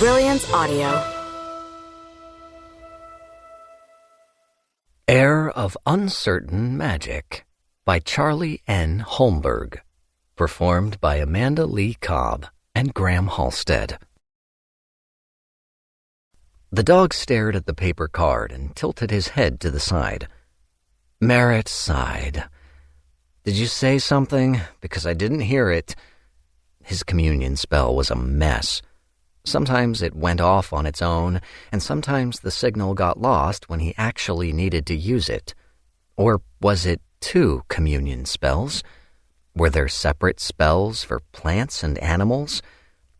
Brilliance Audio. Heir of Uncertain Magic by Charlie N. Holmberg. Performed by Amanda Lee Cobb and Graham Halstead. The dog stared at the paper card and tilted his head to the side. Merritt sighed. "Did you say something? Because I didn't hear it." His communion spell was a mess. Sometimes it went off on its own, and sometimes the signal got lost when he actually needed to use it. Or was it two communion spells? Were there separate spells for plants and animals?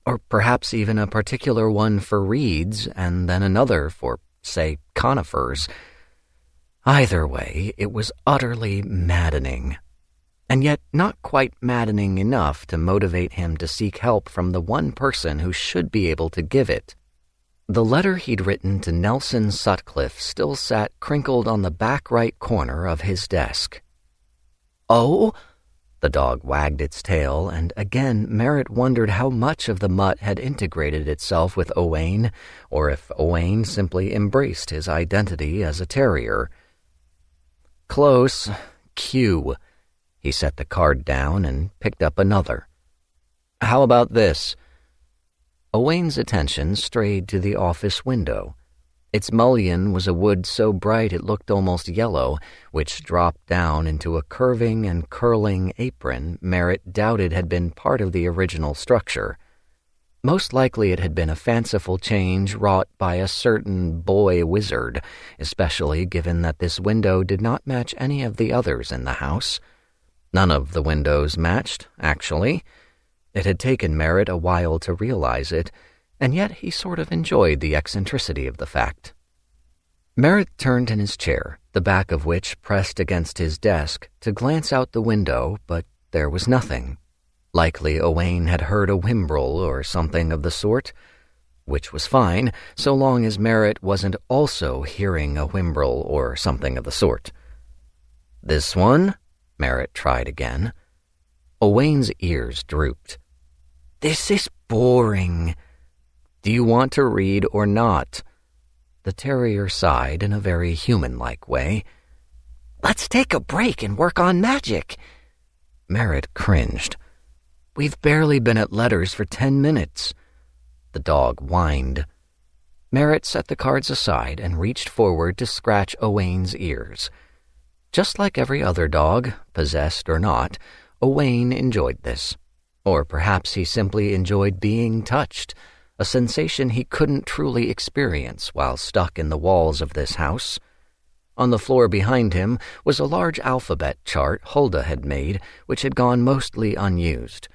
Or perhaps even a particular one for reeds and then another for, say, conifers? Either way, it was utterly maddening. And yet not quite maddening enough to motivate him to seek help from the one person who should be able to give it. The letter he'd written to Nelson Sutcliffe still sat crinkled on the back right corner of his desk. "Oh?" The dog wagged its tail, and again Merritt wondered how much of the mutt had integrated itself with Owain, or if Owain simply embraced his identity as a terrier. "Close. Q." He set the card down and picked up another. "How about this?" Owain's attention strayed to the office window. Its mullion was a wood so bright it looked almost yellow, which dropped down into a curving and curling apron Merritt doubted had been part of the original structure. Most likely it had been a fanciful change wrought by a certain boy wizard, especially given that this window did not match any of the others in the house. None of the windows matched, actually. It had taken Merritt a while to realize it, and yet he sort of enjoyed the eccentricity of the fact. Merritt turned in his chair, the back of which pressed against his desk, to glance out the window, but there was nothing. Likely Owain had heard a Whimbrel or something of the sort, which was fine, so long as Merritt wasn't also hearing a Whimbrel or something of the sort. "This one?" Merritt tried again. Owain's ears drooped. "This is boring." "Do you want to read or not?" The terrier sighed in a very human-like way. "Let's take a break and work on magic." Merritt cringed. "We've barely been at letters for 10 minutes. The dog whined. Merritt set the cards aside and reached forward to scratch Owain's ears. Just like every other dog, possessed or not, Owain enjoyed this. Or perhaps he simply enjoyed being touched, a sensation he couldn't truly experience while stuck in the walls of this house. On the floor behind him was a large alphabet chart Hulda had made, which had gone mostly unused.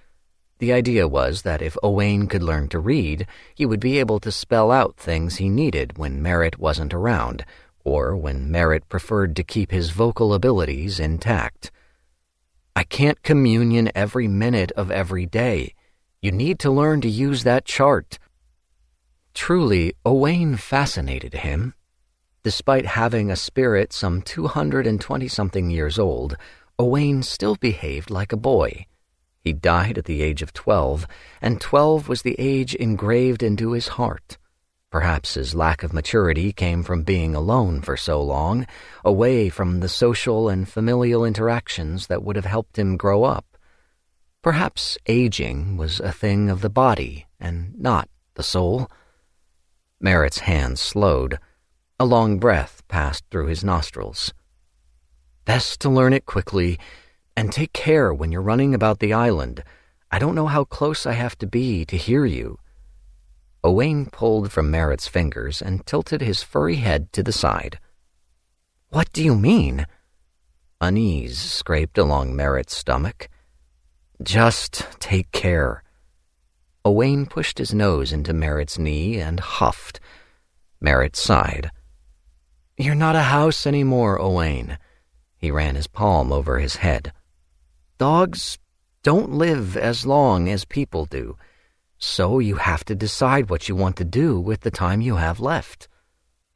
The idea was that if Owain could learn to read, he would be able to spell out things he needed when Merritt wasn't around, or when Merritt preferred to keep his vocal abilities intact. "I can't communion every minute of every day. You need to learn to use that chart." Truly, Owain fascinated him. Despite having a spirit some 220-something years old, Owain still behaved like a boy. He died at the age of 12, and 12 was the age engraved into his heart. Perhaps his lack of maturity came from being alone for so long, away from the social and familial interactions that would have helped him grow up. Perhaps aging was a thing of the body and not the soul. Merritt's hands slowed. A long breath passed through his nostrils. "Best to learn it quickly, and take care when you're running about the island. I don't know how close I have to be to hear you." Owain pulled from Merritt's fingers and tilted his furry head to the side. "What do you mean?" Unease scraped along Merritt's stomach. "Just take care." Owain pushed his nose into Merritt's knee and huffed. Merritt sighed. "You're not a house anymore, Owain." He ran his palm over his head. "Dogs don't live as long as people do, so you have to decide what you want to do with the time you have left."